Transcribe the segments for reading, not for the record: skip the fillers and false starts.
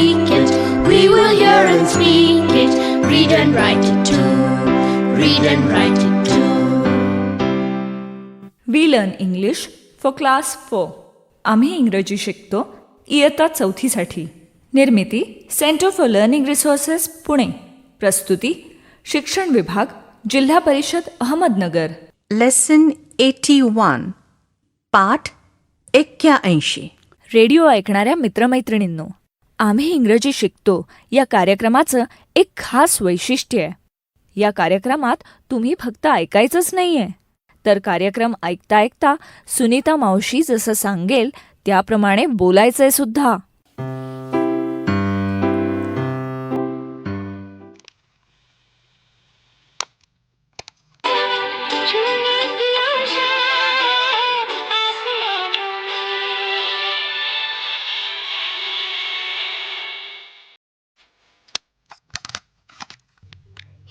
speak it. We will hear and speak it. Read and write it too. Read and write it too. We learn English for class 4. आम्ही इंग्रजी शिकतो इयत्ता 4साठी. निर्मिती centre for learning resources Pune. प्रस्तुती शिक्षण विभाग जिल्हा परिषद अहमदनगर. लेसन 81 पाठ 81. रेडिओ ऐकणाऱ्या मित्रमैत्रिणींनो, आम्ही इंग्रजी शिकतो या कार्यक्रमाचं एक खास वैशिष्ट्य आहे. या कार्यक्रमात तुम्ही फक्त ऐकायचंच नाहीये, तर कार्यक्रम ऐकता ऐकता सुनीता मावशी जसं सांगेल त्याप्रमाणे बोलायचंय सुद्धा.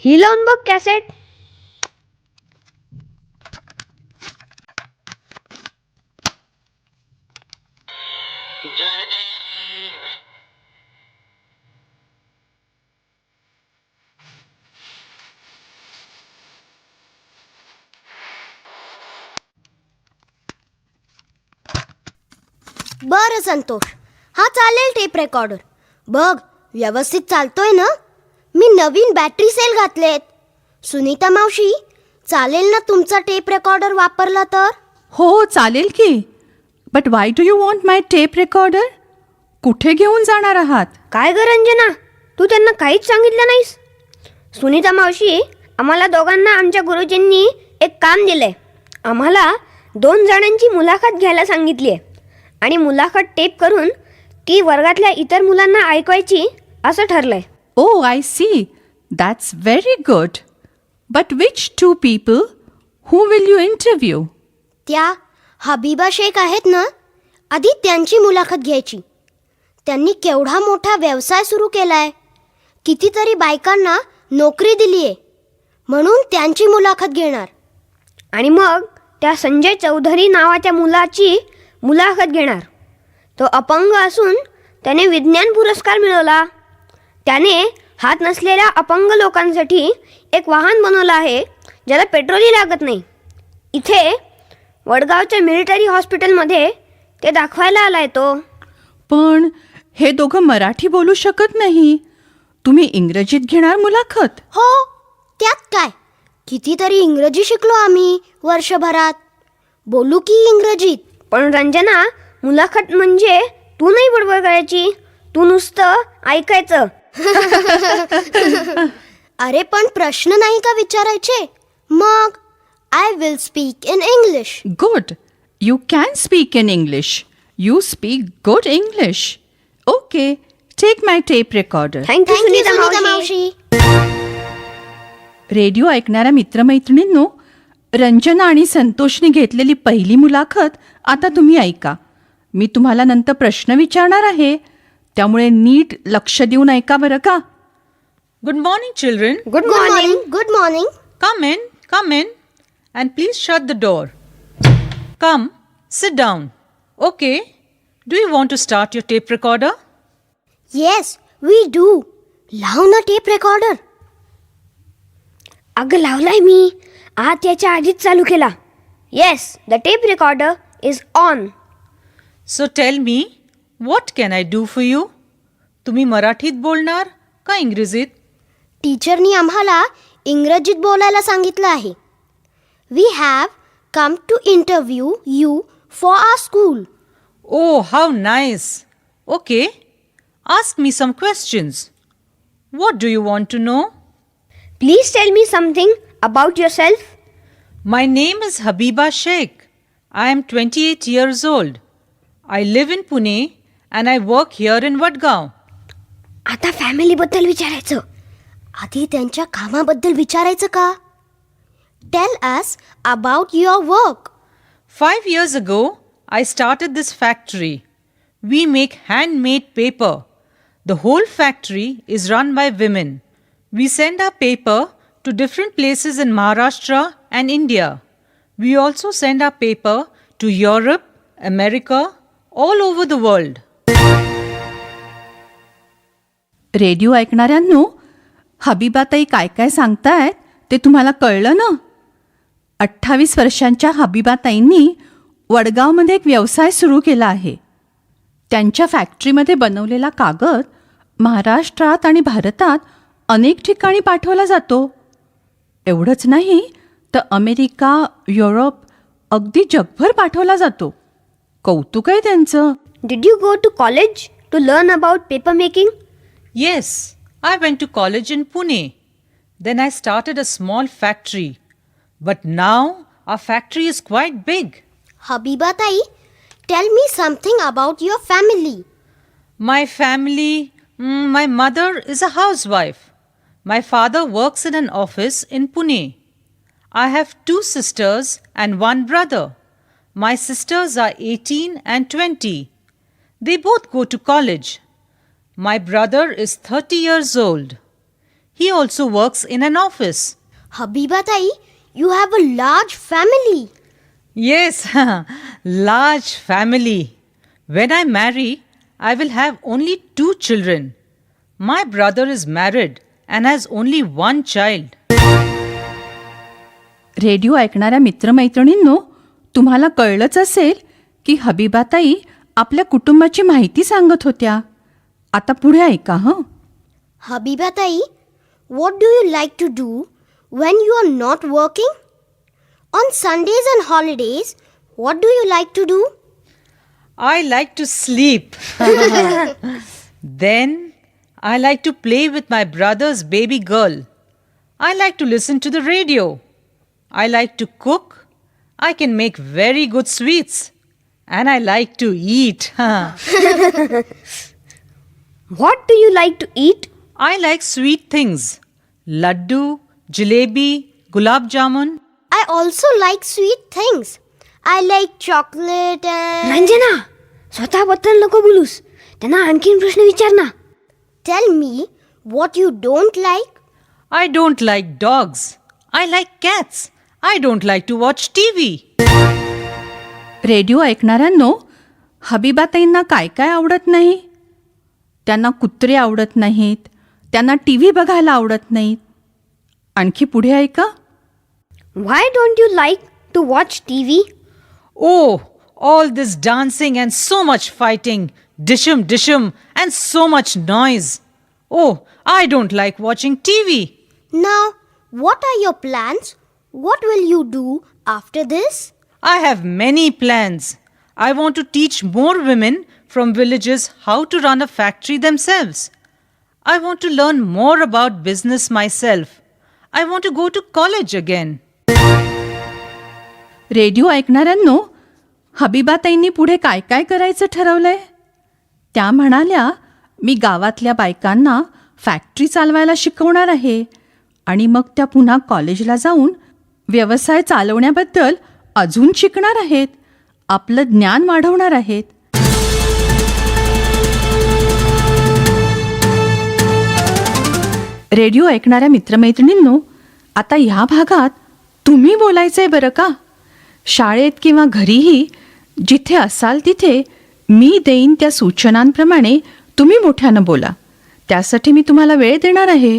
ही लावून बघ कॅसेट. बरं संतोष, हा चालेल टेप रेकॉर्डर. बघ व्यवस्थित चालतोय ना. मी नवीन बॅटरी सेल घातलेत. सुनीता मावशी, चालेल ना तुमचा टेप रेकॉर्डर वापरला तर? हो चालेल की. But why do you want my tape recorder? कुठे घेऊन जाणार आहात? काय ग रंजना, तू त्यांना काहीच सांगितलं नाहीस. सुनीता मावशी, आम्हाला दोघांना आमच्या गुरुजींनी एक काम दिलंय. आम्हाला 2 जणांची मुलाखत घ्यायला सांगितली आहे आणि मुलाखत टेप करून ती वर्गातल्या इतर मुलांना ऐकवायची असं ठरलंय. Oh, I see. That's very good. But which 2 people? Who will you interview? त्या हबीबा शेख आहेत ना, आधी त्यांची मुलाखत घ्यायची. त्यांनी केवढा मोठा व्यवसाय सुरू केलाय, कितीतरी बायकांना नोकरी दिलीये, म्हणून त्यांची मुलाखत घेणार. आणि मग त्या संजय चौधरी नावाच्या मुलाची मुलाखत घेणार. तो अपंग असून त्याने विज्ञान पुरस्कार मिळवला. त्याने हात नसलेल्या अपंग लोकांसाठी एक वाहन बनवलं आहे ज्याला पेट्रोलही लागत नाही. इथे वडगावच्या मिलिटरी हॉस्पिटलमध्ये ते दाखवायला आलाय तो. पण हे दोघं मराठी बोलू शकत नाही. तुम्ही इंग्रजीत घेणार मुलाखत? हो, त्यात काय. कितीतरी इंग्रजी शिकलो आम्ही वर्षभरात. बोलू की इंग्रजीत. पण रंजना, मुलाखत म्हणजे तू नाही बडबड करायची, तू नुसतं ऐकायचं. अरे पण प्रश्न नाही का विचारायचे? मग I will speak in English. Good. You can speak in English. You speak good English. Okay. Take my tape recorder. Thank you thank you Sunita Sunita मावशी. मावशी. रेडिओ ऐकणाऱ्या मित्रमैत्रिणींनो, रंजना आणि संतोषने घेतलेली पहिली मुलाखत आता तुम्ही ऐका. मी तुम्हाला नंतर प्रश्न विचारणार आहे, त्यामुळे नीट लक्ष देऊन ऐका बरं का. Good morning, children. Good good morning. Morning. Good morning. Come in, and please shut the door. Come, sit down. Okay, do you want to start your tape recorder? Yes we do. लाव ना tape recorder. अगं लावलाय मी. आज याच्या आधीच चालू केला. Yes, the tape recorder is on. So tell me, what can I do for you? तुम्ही मराठीत बोलणार का इंग्रजीत? टीचरनी आम्हाला इंग्रजीत बोलायला सांगितलं आहे. We have come to interview you for our school. Oh, how nice. Okay, ask me some questions. What do you want to know? Please tell me something about your self. My name is Habiba Sheikh. I am 28 years old. I live in Pune and I work here in Vadgaon. आता फॅमिलीबद्दल विचारायचं. आधी त्यांच्या कामाबद्दल विचारायचं का? Tell us about your work. 5 years ago, I started this factory. We make handmade paper. The whole factory is run by women. We send our paper to different places in Maharashtra and India. We also send our paper to Europe, America, all over the world. Radio ऐकणाऱ्यांनो, हबीबाताई काय काय सांगतायत ते तुम्हाला कळलं ना? 28 वर्षांच्या हबीबाताईंनी वडगावमध्ये एक व्यवसाय सुरू केला आहे. त्यांच्या फॅक्टरीमध्ये बनवलेला कागद महाराष्ट्रात आणि भारतात अनेक ठिकाणी पाठवला जातो. एवढंच नाही तर अमेरिका, युरोप, अगदी जगभर पाठवला जातो. कौतुक आहे त्यांचं. Did you go to college to learn about paper making? Yes, I went to college in Pune. Then I started a small factory. But now our factory is quite big. Habibatai, tell me something about your family. My family, my mother is a housewife. My father works in an office in Pune. I have 2 sisters and 1 brother. My sisters are 18 and 20. They both go to college. My brother is 30 years old. He also works in an office. Habibatai, you have a large family. Yes, large family. When I marry, I will have only 2 children. My brother is married and has only 1 child. Radio ऐकणाऱ्या मित्रमैत्रिणींनो, तुम्हाला कळलंच असेल की हबीबाताई आपल्या कुटुंबाची माहिती सांगत होत्या. आता पुढे ऐका हं. Habibatai, what do you like to do when you are not working? On Sundays and holidays, what do you like to do? I like to sleep. Then I like to play with my brother's baby girl. I like to listen to the radio. I like to cook. I can make very good sweets. And I like to eat. What do you like to eat? I like sweet things. Laddu, jalebi, gulab jamun. I also like sweet things. I like chocolate and... Ranjana, स्वतःबद्दल नको बोलूस. त्यांना आणखीन प्रश्न विचार ना. Tell me what you don't like. I don't like dogs. I like cats. I don't like to watch TV. Radio ऐकणाऱ्यांनो, हबीबाताईंना काय काय आवडत नाही? त्यांना कुत्रे आवडत नाहीत, त्यांना टी व्ही बघायला आवडत नाहीत. आणखी पुढे ऐका. Why don't you like to watch TV? Oh, all this dancing and so much fighting. Dishum, dishum, and so much noise. Oh, I don't like watching TV. Now, what are your plans? What will you do after this? I have many plans. I want to teach more women from villages how to run a factory themselves. I want to learn more about business myself. I want to go to college again. Radio ऐकणाऱ्यांनो, हबीबाताईंनी पुढे काय काय करायचं ठरवलंय? त्या म्हणाल्या, मी गावातल्या बायकांना फॅक्टरी चालवायला शिकवणार आहे आणि मग त्या पुन्हा कॉलेजला जाऊन व्यवसाय चालवण्याबद्दल अजून शिकणार आहेत, आपलं ज्ञान वाढवणार आहेत. रेडिओ ऐकणाऱ्या मित्रमैत्रिणींनो, आता ह्या भागात तुम्ही बोलायचंय बरं का. शाळेत किंवा घरीही जिथे असाल तिथे मी देईन त्या सूचनांप्रमाणे तुम्ही मोठ्यानं बोला. त्यासाठी मी तुम्हाला वेळ देणार आहे.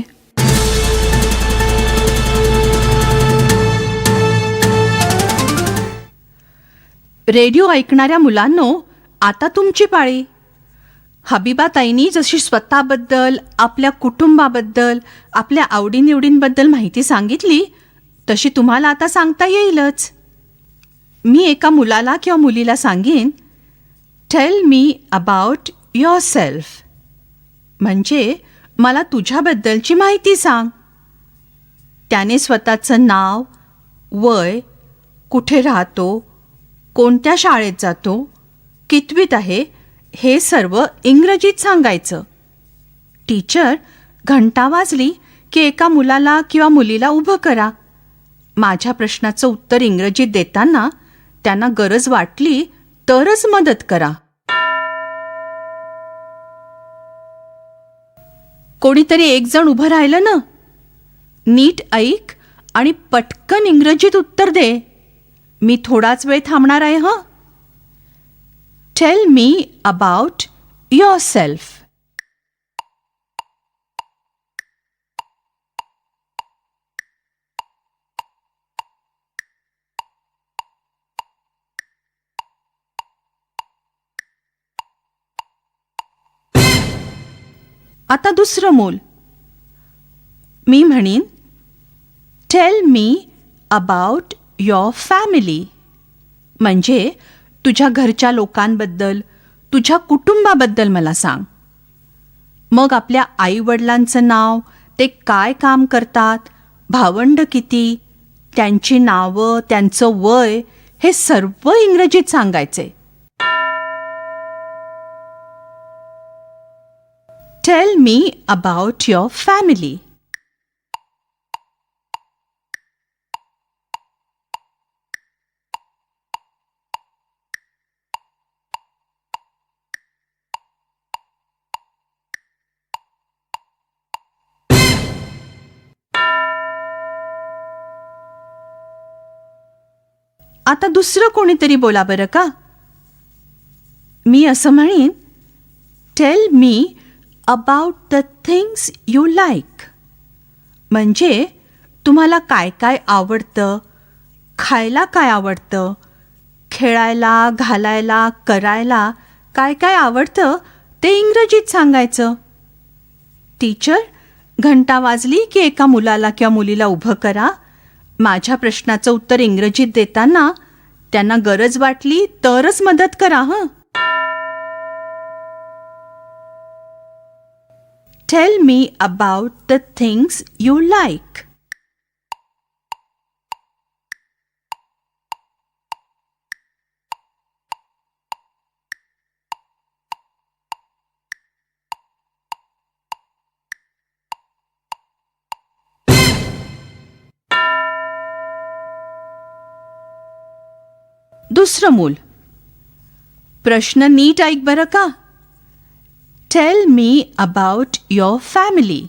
रेडिओ ऐकणाऱ्या मुलांनो, आता तुमची पाळी. हबीबाताईंनी जशी स्वतःबद्दल, आपल्या कुटुंबाबद्दल, आपल्या आवडीनिवडींबद्दल माहिती सांगितली तशी तुम्हाला आता सांगता येईलच. मी एका मुलाला किंवा मुलीला सांगेन, टेल मी अबाउट युअरसेल्फ, म्हणजे मला तुझ्याबद्दलची माहिती सांग. त्याने स्वतःचं नाव, वय, कुठे राहतो, कोणत्या शाळेत जातो, कितवीत आहे, हे सर्व इंग्रजीत सांगायचं. टीचर घंटा वाजली की एका मुलाला किंवा मुलीला उभं करा. माझ्या प्रश्नाचं उत्तर इंग्रजीत देताना त्यांना गरज वाटली तरच मदत करा. कोणीतरी एक जण उभं राहिलं ना, नीट ऐक आणि पटकन इंग्रजीत उत्तर दे. मी थोडाच वेळ थांबणार आहे हं. Tell me about yourself. आता दुसरं मूल. मी म्हणीन, tell me about your family. म्हणजे तुझ्या घरच्या लोकांबद्दल, तुझ्या कुटुंबाबद्दल मला सांग. मग आपल्या आईवडिलांचं नाव, ते काय काम करतात, भावंड किती, त्यांची नावं, त्यांचं वय, हे सर्व इंग्रजीत सांगायचे. Tell me about your family. आता दुसरं कोणीतरी बोला बरं का. मी असं म्हणीन, tell me about the things you like. म्हणजे तुम्हाला काय काय आवडतं, खायला काय आवडतं, खेळायला, घालायला, करायला काय काय आवडतं ते इंग्रजीत सांगायचं. टीचर, घंटा वाजली की एका मुलाला किंवा मुलीला उभं करा. माझ्या प्रश्नाचं उत्तर इंग्रजीत देताना त्यांना गरज वाटली तरच मदत करा. Tail me about the things you like. दुसरं मूल. प्रश्न नीट ऐक बरं का. Tail me about your family.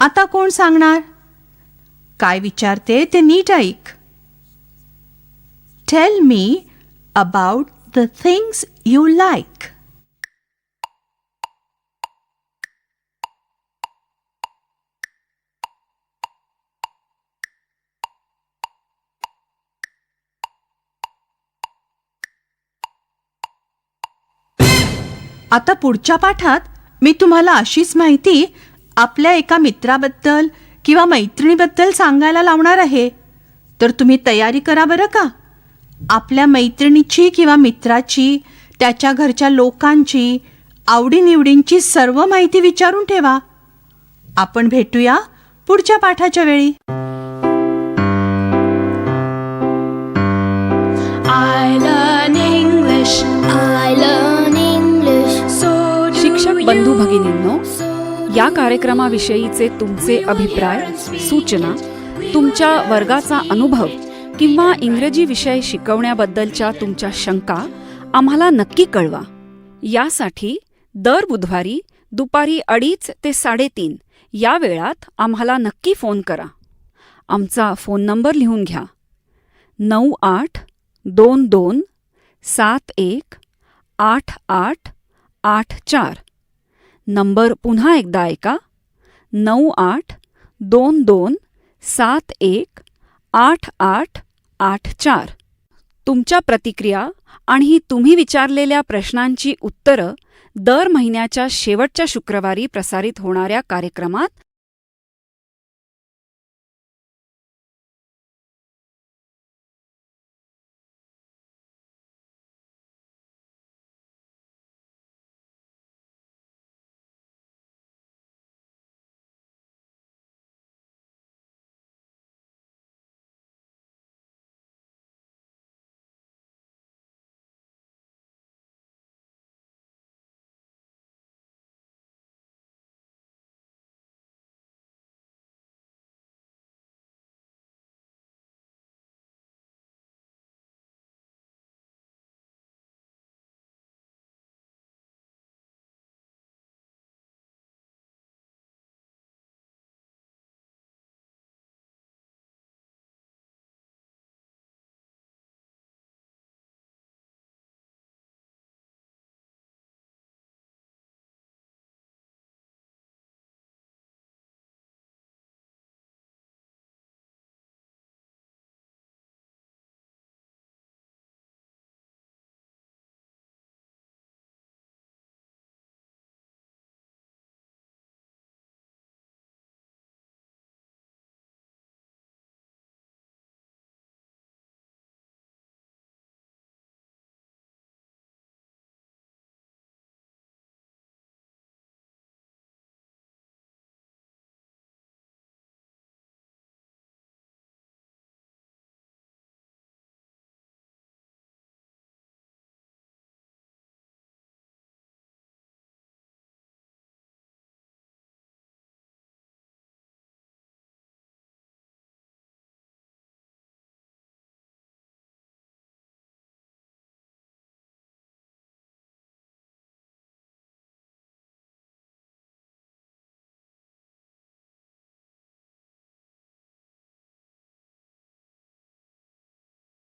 आता कोण सांगणार? काय विचारते ते नीट ऐक. Tail me about the things you like. आता पुढच्या पाठात मी तुम्हाला अशीच माहिती आपल्या एका मित्राबद्दल किंवा मैत्रिणीबद्दल सांगायला लावणार आहे. तर तुम्ही तयारी करा बरं का. आपल्या मैत्रिणीची किंवा मित्राची, त्याच्या घरच्या लोकांची, आवडीनिवडींची सर्व माहिती विचारून ठेवा. आपण भेटूया पुढच्या पाठाच्या वेळी. I learn English. I learn English. So do शिक्षक you. बंधू भगिनींनो, या कार्यक्रमाविषयीचे तुमचे अभिप्राय, सूचना, तुमच्या वर्गाचा अनुभव किंवा इंग्रजी विषय शिकवण्याबद्दलच्या तुमच्या शंका आम्हाला नक्की कळवा. यासाठी दर बुधवारी दुपारी 2:30 ते 3:30 या वेळात आम्हाला नक्की फोन करा. आमचा फोन नंबर लिहून घ्या. 9822718884. नंबर पुन्हा एकदा ऐका. 9822718884. तुमच्या प्रतिक्रिया आणि तुम्ही विचारलेल्या प्रश्नांची उत्तरं दर महिन्याच्या शेवटच्या शुक्रवारी प्रसारित होणाऱ्या कार्यक्रमात